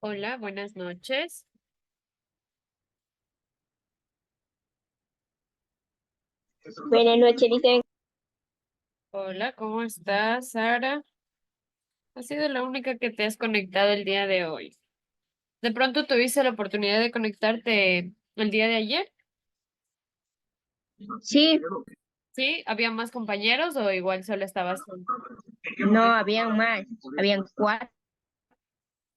Hola, buenas noches. Buenas noches, dicen. Hola, ¿cómo estás, Sara? Has sido la única que te has conectado el día de hoy. ¿De pronto tuviste la oportunidad de conectarte el día de ayer? Sí, ¿Sí? ¿Había más compañeros o igual solo estabas tú? no, habían más, habían cuatro.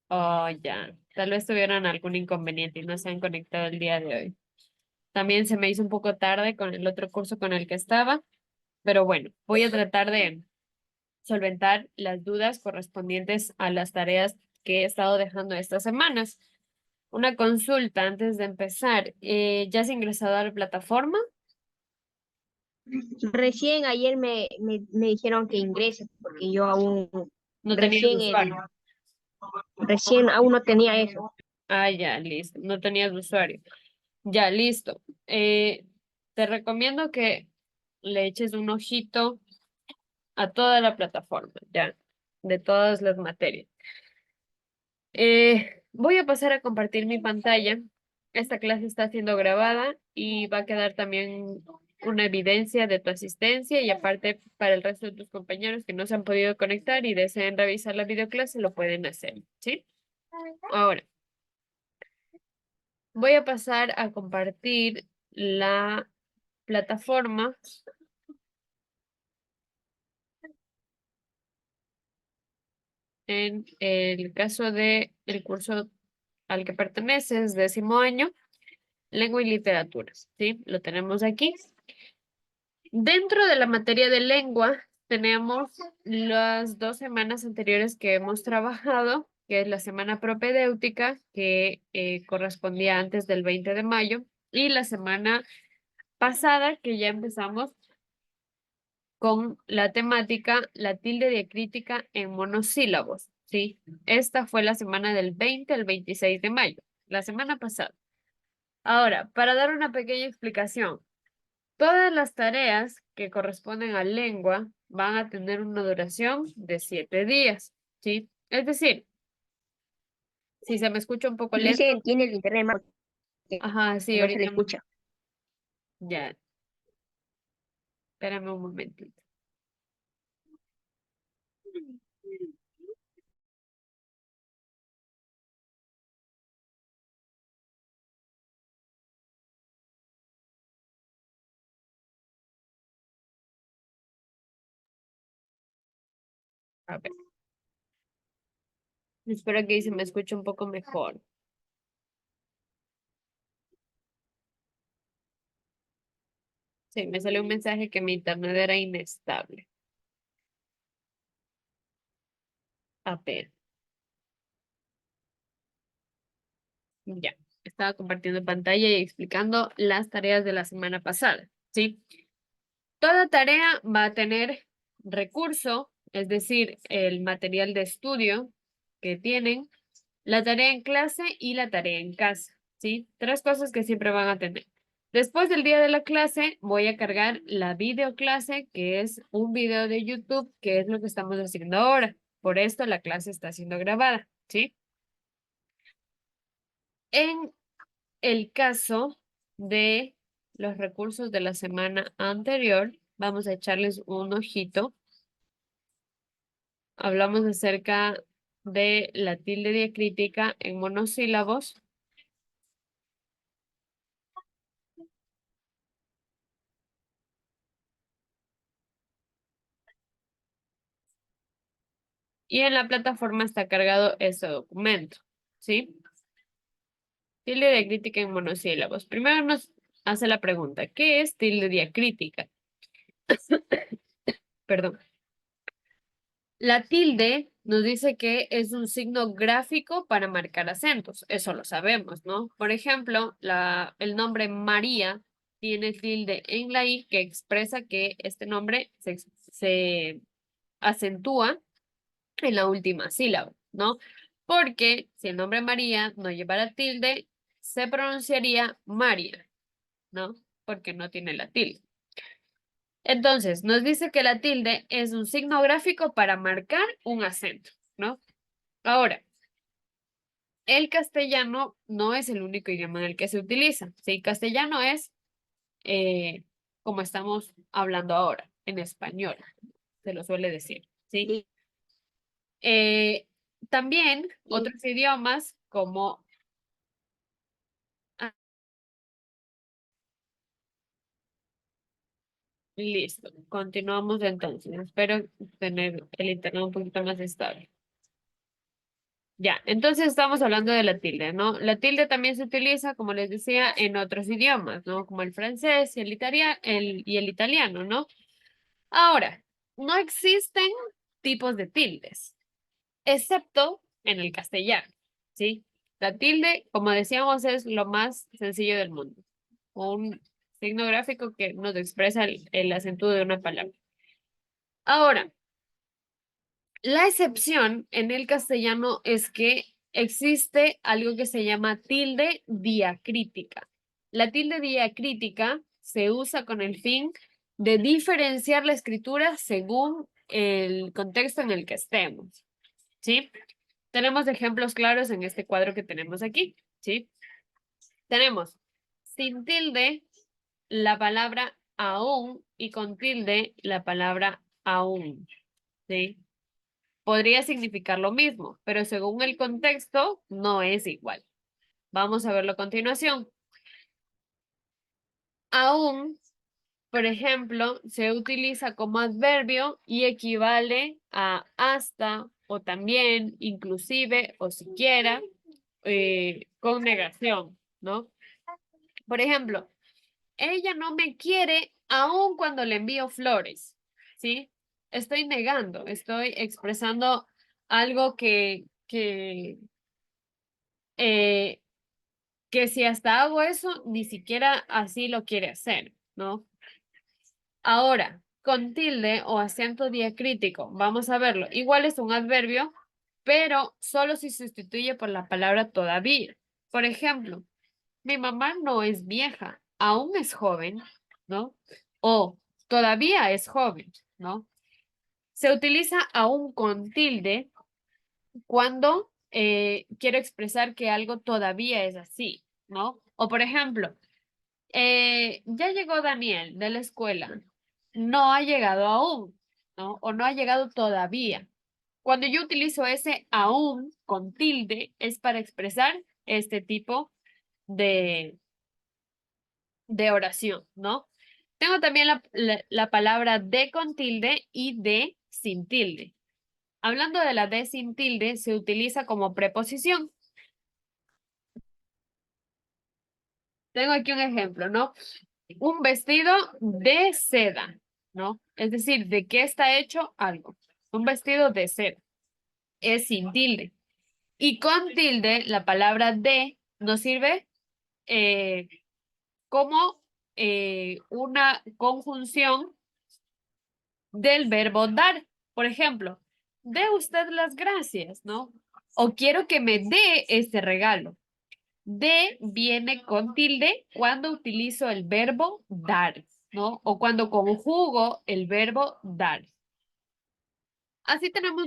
Oh, ya. Tal vez tuvieran algún inconveniente y no se han conectado el día de hoy. También se me hizo un poco tarde con el otro curso con el que estaba, pero bueno, voy a tratar de solventar las dudas correspondientes a las tareas que he estado dejando estas semanas. Una consulta antes de empezar. ¿Ya has ingresado a la plataforma? Recién ayer me dijeron que ingrese, porque yo aún, No tenías recién, el, usuario. recién aún no tenía eso. Ah, ya, listo. No tenías usuario. Ya, listo. Te recomiendo que le eches un ojito a toda la plataforma, ya, de todas las materias. Voy a pasar a compartir mi pantalla. Esta clase está siendo grabada y va a quedar también una evidencia de tu asistencia y aparte para el resto de tus compañeros que no se han podido conectar y deseen revisar la videoclase, lo pueden hacer, ¿sí? Ahora, voy a pasar a compartir la plataforma. En el caso de el curso al que perteneces, 10º año, lengua y literaturas, ¿sí? Lo tenemos aquí. Dentro de la materia de lengua, tenemos las 2 semanas anteriores que hemos trabajado, que es la semana propedéutica, que correspondía antes del 20 de mayo, y la semana pasada, que ya empezamos con la temática, la tilde diacrítica en monosílabos, ¿sí? Esta fue la semana del 20 al 26 de mayo, la semana pasada. Ahora, para dar una pequeña explicación, todas las tareas que corresponden a lengua van a tener una duración de 7 días, ¿sí? Es decir, si se me escucha un poco lento, Dicen, tiene el internet más, que ajá, sí, no se le ahorita escucha. ya, espérame un momentito. A ver, espero que ahí se me escuche un poco mejor. Sí, me salió un mensaje que mi internet era inestable. A ver, ya. Estaba compartiendo pantalla y explicando las tareas de la semana pasada, ¿sí? Toda tarea va a tener recurso, es decir, el material de estudio que tienen, la tarea en clase y la tarea en casa, ¿sí? 3 cosas que siempre van a tener. Después del día de la clase, voy a cargar la videoclase, que es un video de YouTube, que es lo que estamos haciendo ahora. Por esto la clase está siendo grabada, ¿sí? En el caso de los recursos de la semana anterior, vamos a echarles un ojito. Hablamos acerca de la tilde diacrítica en monosílabos y en la plataforma está cargado ese documento, ¿sí? Tilde diacrítica en monosílabos. Primero nos hace la pregunta, ¿qué es tilde diacrítica? Perdón. La tilde nos dice que es un signo gráfico para marcar acentos. Eso lo sabemos, ¿no? Por ejemplo, el nombre María tiene tilde en la I que expresa que este nombre se acentúa en la última sílaba, ¿no? Porque si el nombre María no llevara tilde, se pronunciaría María, ¿no? Porque no tiene la tilde. Entonces, nos dice que la tilde es un signo gráfico para marcar un acento, ¿no? Ahora, el castellano no es el único idioma en el que se utiliza. Sí, castellano es como estamos hablando ahora, en español, se lo suele decir, ¿sí? Li- También li- otros idiomas como... ah, listo, continuamos entonces. Espero tener el internet un poquito más estable. Ya, entonces estamos hablando de la tilde, ¿no? La tilde también se utiliza, como les decía, en otros idiomas, ¿no? Como el francés y el italiano, ¿no? Ahora, no existen tipos de tildes, excepto en el castellano, ¿sí? La tilde, como decíamos, es lo más sencillo del mundo. Un signo gráfico que nos expresa el acento de una palabra. Ahora, la excepción en el castellano es que existe algo que se llama tilde diacrítica. La tilde diacrítica se usa con el fin de diferenciar la escritura según el contexto en el que estemos, ¿sí? Tenemos ejemplos claros en este cuadro que tenemos aquí, ¿sí? Tenemos sin tilde la palabra aún y con tilde la palabra aún, ¿sí? Podría significar lo mismo, pero según el contexto no es igual. Vamos a verlo a continuación. Aún, por ejemplo, se utiliza como adverbio y equivale a hasta o también, inclusive o siquiera, con negación, ¿no? Por ejemplo, ella no me quiere aun cuando le envío flores, ¿sí? Estoy negando, estoy expresando algo eh, que si hasta hago eso, ni siquiera así lo quiere hacer, ¿no? Ahora, con tilde o acento diacrítico, vamos a verlo. Igual es un adverbio, pero solo si sustituye por la palabra todavía. Por ejemplo, mi mamá no es vieja, aún es joven, ¿no? O todavía es joven, ¿no? Se utiliza aún con tilde cuando quiero expresar que algo todavía es así, ¿no? O por ejemplo, ya llegó Daniel de la escuela, no ha llegado aún, ¿no? O no ha llegado todavía. Cuando yo utilizo ese aún con tilde es para expresar este tipo de, de oración, ¿no? Tengo también la palabra de con tilde y de sin tilde. Hablando de la de sin tilde, se utiliza como preposición. Tengo aquí un ejemplo, ¿no? Un vestido de seda, ¿no? Es decir, ¿de qué está hecho algo? Un vestido de seda. Es sin tilde. Y con tilde, la palabra de nos sirve eh, como una conjunción del verbo dar. Por ejemplo, dé usted las gracias, ¿no? O quiero que me dé este regalo. De viene con tilde cuando utilizo el verbo dar, ¿no? O cuando conjugo el verbo dar. Así tenemos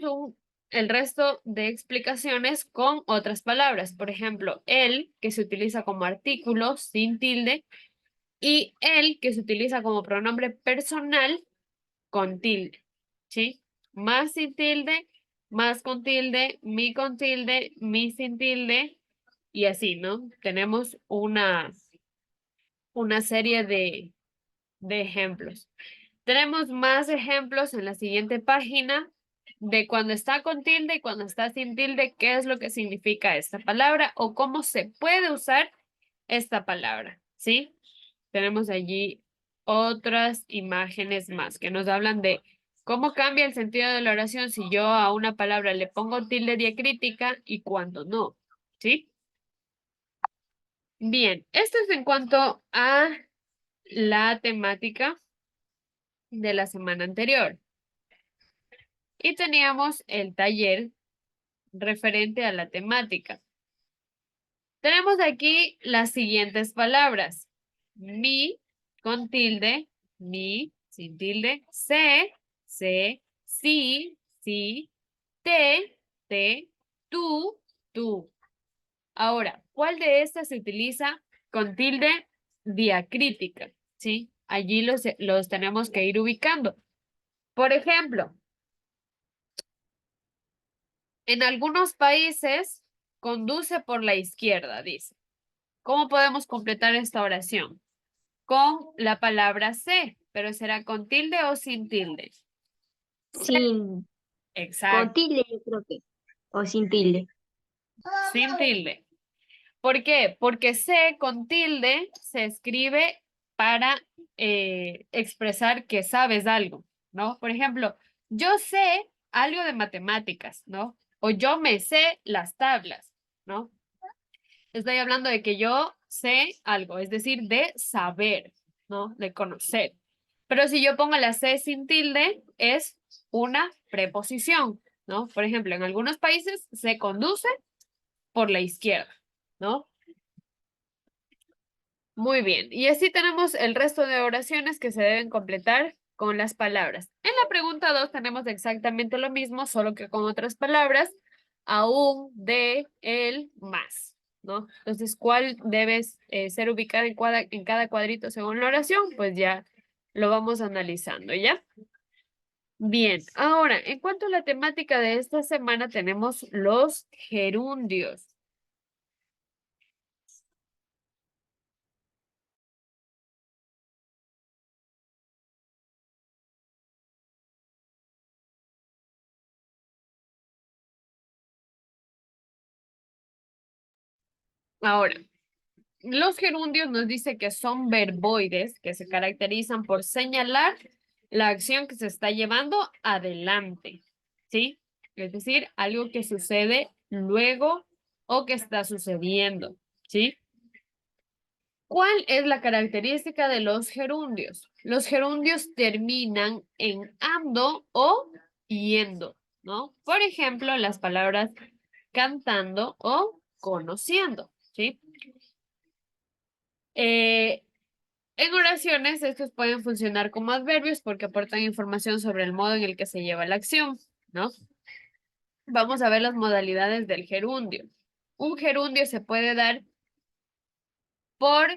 el resto de explicaciones con otras palabras. Por ejemplo, el, que se utiliza como artículo sin tilde, y el, que se utiliza como pronombre personal con tilde, ¿sí? Más sin tilde, más con tilde, mi sin tilde, y así, ¿no? Tenemos una serie de ejemplos. Tenemos más ejemplos en la siguiente página de cuando está con tilde y cuando está sin tilde, qué es lo que significa esta palabra o cómo se puede usar esta palabra, ¿sí? Tenemos allí otras imágenes más que nos hablan de cómo cambia el sentido de la oración si yo a una palabra le pongo tilde diacrítica y cuando no, ¿sí? Bien, esto es en cuanto a la temática de la semana anterior. Y teníamos el taller referente a la temática. Tenemos aquí las siguientes palabras. Mi con tilde, mi, sin tilde, se, sí, te, tú. Ahora, ¿cuál de estas se utiliza con tilde diacrítica? ¿Sí? Allí los tenemos que ir ubicando. Por ejemplo, en algunos países conduce por la izquierda, dice. ¿Cómo podemos completar esta oración? Con la palabra se, pero será con tilde o sin tilde. Sin, con Exacto, tilde yo creo que, o sin tilde. sin tilde. ¿Por qué? Porque se con tilde se escribe para expresar que sabes algo, ¿no? Por ejemplo, yo sé algo de matemáticas, ¿no? O yo me sé las tablas, ¿no? Estoy hablando de que yo sé algo, es decir, de saber, ¿no? De conocer. Pero si yo pongo la C sin tilde, es una preposición, ¿no? Por ejemplo, en algunos países se conduce por la izquierda, ¿no? Muy bien. Y así tenemos el resto de oraciones que se deben completar con las palabras. En la pregunta 2 tenemos exactamente lo mismo, solo que con otras palabras, aún, de, el, más, ¿no? Entonces, ¿cuál debe ser ubicada en cada cuadrito según la oración? Pues ya lo vamos analizando, ¿ya? Bien, ahora, en cuanto a la temática de esta semana, tenemos los gerundios. Ahora, los gerundios nos dice que son verboides que se caracterizan por señalar la acción que se está llevando adelante, ¿sí? Es decir, algo que sucede luego o que está sucediendo, ¿sí? ¿Cuál es la característica de los gerundios? Los gerundios terminan en ando o yendo, ¿no? Por ejemplo, las palabras cantando o conociendo, ¿sí? Eh, En oraciones, estos pueden funcionar como adverbios porque aportan información sobre el modo en el que se lleva la acción, ¿no? Vamos a ver las modalidades del gerundio. Un gerundio se puede dar por,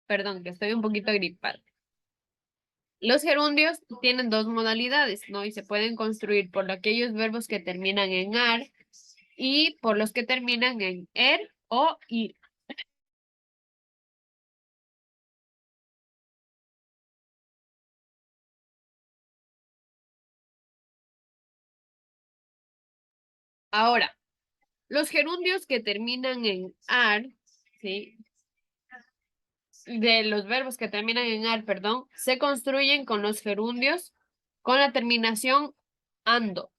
perdón, que estoy un poquito gripada. Los gerundios tienen dos modalidades, ¿no? Y se pueden construir por aquellos verbos que terminan en ar y por los que terminan en er o ir. Ahora, los gerundios que terminan en ar, ¿sí? De los verbos que terminan en ar, perdón, se construyen con los gerundios con la terminación ando.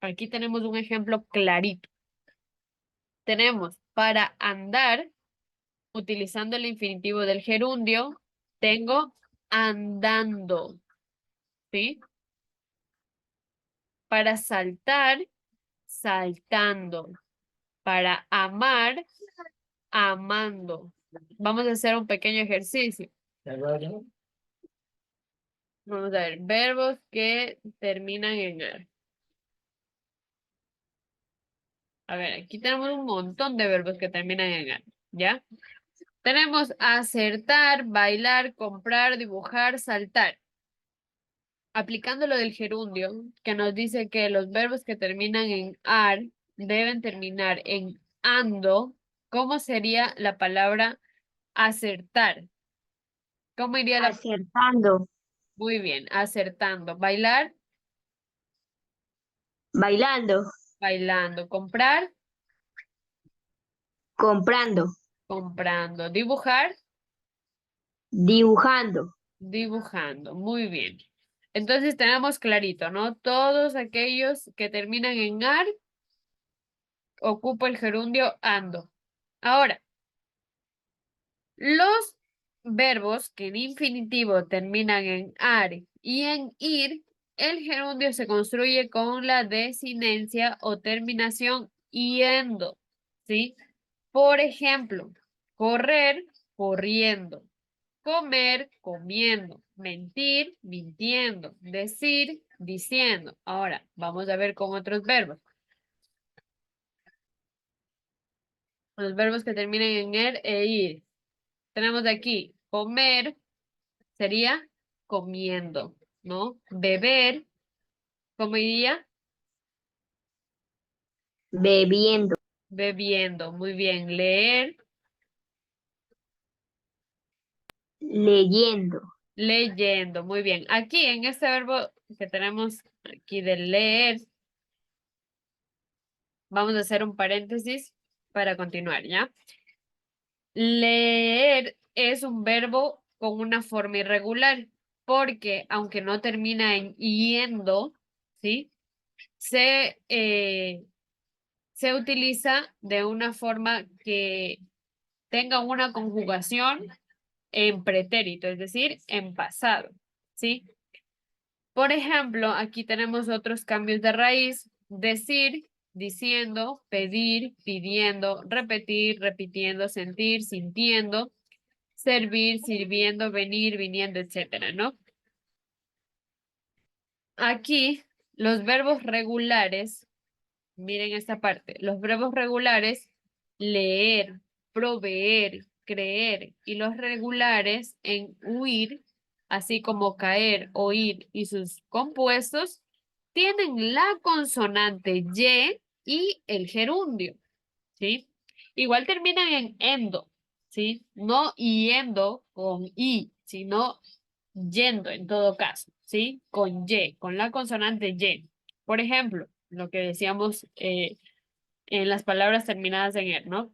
Aquí tenemos un ejemplo clarito. Tenemos para andar, utilizando el infinitivo del gerundio, tengo andando, ¿sí? Para saltar, saltando. Para amar, amando. Vamos a hacer un pequeño ejercicio. Vamos a ver, verbos que terminan en ar. A ver, aquí tenemos un montón de verbos que terminan en ar, ¿ya? Tenemos acertar, bailar, comprar, dibujar, saltar. Aplicando lo del gerundio, que nos dice que los verbos que terminan en ar deben terminar en ando, ¿cómo sería la palabra acertar? ¿Cómo iría la... Acertando, Muy bien, acertando. Bailar, bailando, bailando. Comprar, comprando, comprando. Dibujar, dibujando. dibujando. Muy bien. Entonces tenemos clarito, ¿no? Todos aquellos que terminan en ar, ocupa el gerundio ando. Ahora, los verbos que en infinitivo terminan en ar y en ir, el gerundio se construye con la desinencia o terminación yendo. ¿sí? Por ejemplo, correr, corriendo. Comer, comiendo. Mentir, mintiendo. Decir, diciendo. Ahora, vamos a ver con otros verbos. Los verbos que terminan en er e ir. Tenemos aquí comer, sería comiendo, ¿no? Beber, ¿cómo iría? bebiendo, Bebiendo, muy bien. Leer, leyendo, leyendo, muy bien. Aquí en este verbo que tenemos aquí de leer, vamos a hacer un paréntesis para continuar, ¿ya? Leer es un verbo con una forma irregular, porque aunque no termina en yendo, ¿sí? Se utiliza de una forma que tenga una conjugación en pretérito, es decir, en pasado, ¿sí? Por ejemplo, aquí tenemos otros cambios de raíz: decir, diciendo, pedir, pidiendo, repetir, repitiendo, sentir, sintiendo, servir, sirviendo, venir, viniendo, etcétera, ¿no? Aquí los verbos regulares, miren esta parte, los verbos regulares, leer, proveer, creer, y los regulares en huir, así como caer, oír y sus compuestos, tienen la consonante y el gerundio, ¿sí? Igual terminan en endo, ¿sí? No yendo con i, sino yendo en todo caso, ¿sí? Con y, con la consonante y. Por ejemplo, lo que decíamos en las palabras terminadas en er, ¿no?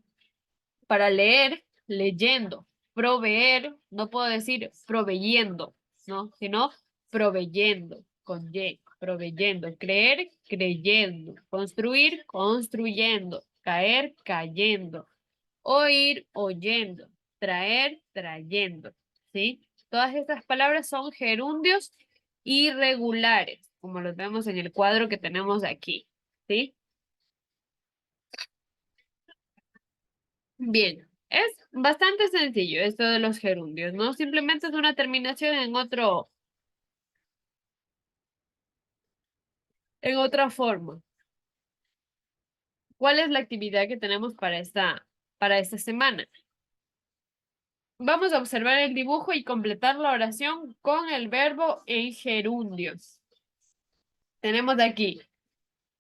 Para leer, leyendo. Proveer, no puedo decir proveyendo, ¿no? Sino proveyendo, con y, proveyendo. Creer, creyendo. Construir, construyendo. Caer, cayendo. Oír, oyendo. Traer, trayendo, ¿sí? Todas estas palabras son gerundios irregulares, como los vemos en el cuadro que tenemos aquí, ¿sí? Bien, es bastante sencillo esto de los gerundios, ¿no? Simplemente es una terminación en otra forma. ¿Cuál es la actividad que tenemos para esta semana? Vamos a observar el dibujo y completar la oración con el verbo en gerundios. Tenemos aquí,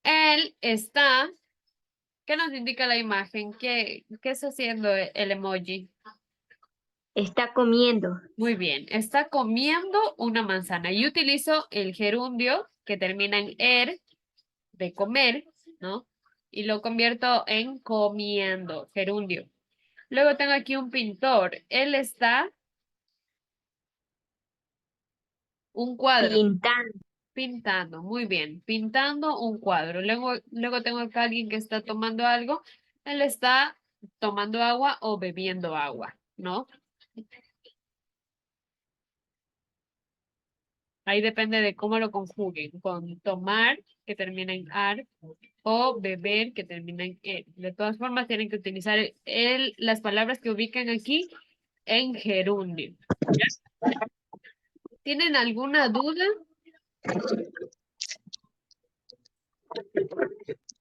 él está, ¿qué nos indica la imagen? ¿Qué está haciendo el emoji? está comiendo, Muy bien, está comiendo una manzana y utilizo el gerundio que termina en er, de comer, ¿no? Y lo convierto en comiendo, gerundio. Luego tengo aquí un pintor. Él está un cuadro, pintando, pintando, muy bien, pintando un cuadro. Luego tengo acá alguien que está tomando algo. Él está tomando agua o bebiendo agua, ¿no? Ahí depende de cómo lo conjuguen, con tomar, que termina en ar, o beber, que termina en er. De todas formas, tienen que utilizar las palabras que ubican aquí en gerundio. ¿Tienen alguna duda?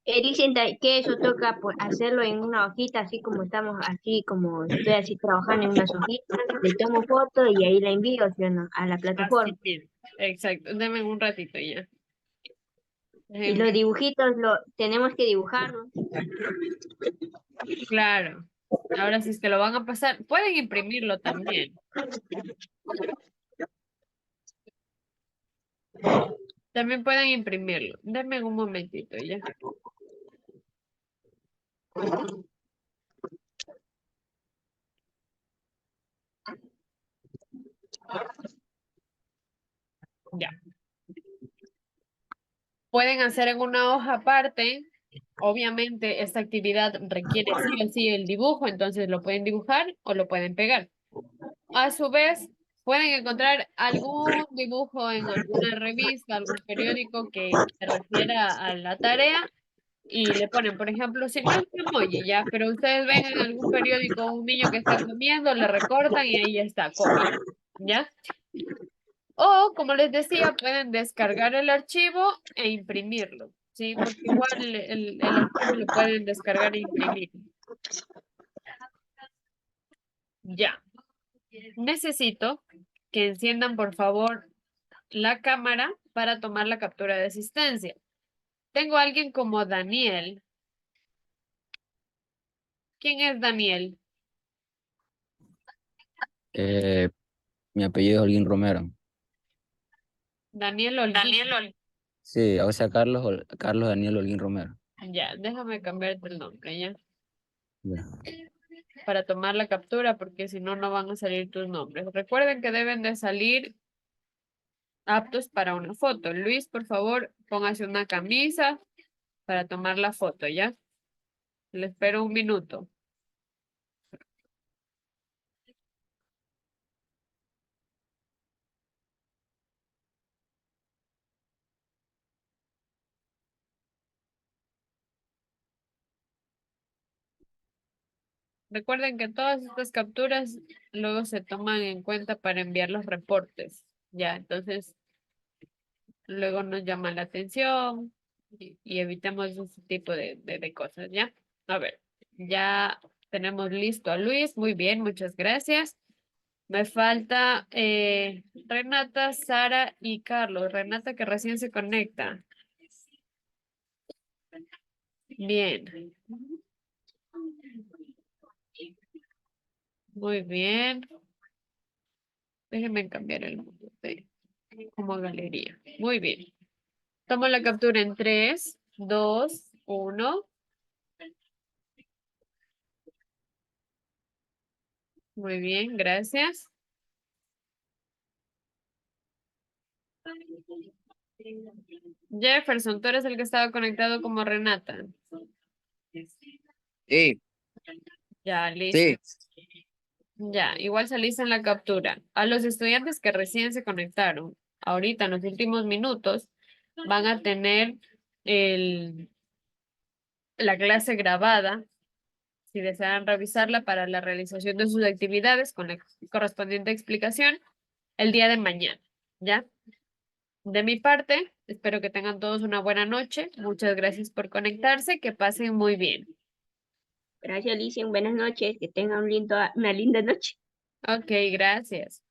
dicen que eso toca pues, hacerlo en una hojita, así como estamos, así como estoy así trabajando en unas hojitas, le tomo foto y ahí la envío, ¿sí o no? A la Así plataforma. bien. Exacto. Denme un ratito ya. Y Déjenme. los dibujitos lo tenemos que dibujarlos. Claro. Ahora, si es que lo van a pasar, pueden imprimirlo también. También pueden imprimirlo. Denme un momentito ya. Ya. Pueden hacer en una hoja aparte. Obviamente, esta actividad requiere sí o sí el dibujo, entonces lo pueden dibujar o lo pueden pegar. A su vez, pueden encontrar algún dibujo en alguna revista, algún periódico que se refiera a la tarea y le ponen, por ejemplo, si no es un emoji, ya, pero ustedes ven en algún periódico un niño que está comiendo, le recortan y ahí está, comiendo, ¿ya? O, como les decía, pueden descargar el archivo e imprimirlo, ¿sí? Porque igual el archivo lo pueden descargar e imprimir. Ya. Necesito que enciendan, por favor, la cámara para tomar la captura de asistencia. Tengo a alguien como Daniel. ¿Quién es Daniel? Eh, Mi apellido es Holguín Romero. Daniel Olguín. Sí, o sea, Carlos Daniel Holguín Romero. Ya, déjame cambiarte el nombre, ¿ya? Ya. Para tomar la captura, porque si no, no van a salir tus nombres. Recuerden que deben de salir aptos para una foto. Luis, por favor, póngase una camisa para tomar la foto, ¿ya? Le espero un minuto. Recuerden que todas estas capturas luego se toman en cuenta para enviar los reportes, ¿ya? Entonces, luego nos llama la atención y evitamos ese tipo de cosas, ¿ya? A ver, ya tenemos listo a Luis, muy bien, muchas gracias. Me falta Renata, Sara y Carlos. Renata que recién se conecta. Bien. Muy bien. Déjenme cambiar el mundo como galería. Muy bien. Tomo la captura en 3, 2, 1. Muy bien, gracias. Jefferson, tú eres el que estaba conectado como Renata. Sí, Ya, listo. sí. Ya, igual saliste en la captura. A los estudiantes que recién se conectaron, ahorita en los últimos minutos, van a tener la clase grabada, si desean revisarla para la realización de sus actividades con la correspondiente explicación el día de mañana, ¿ya? De mi parte, espero que tengan todos una buena noche. Muchas gracias por conectarse, que pasen muy bien. Gracias, Alicia. Buenas noches. Que tengan una linda noche. Ok, gracias.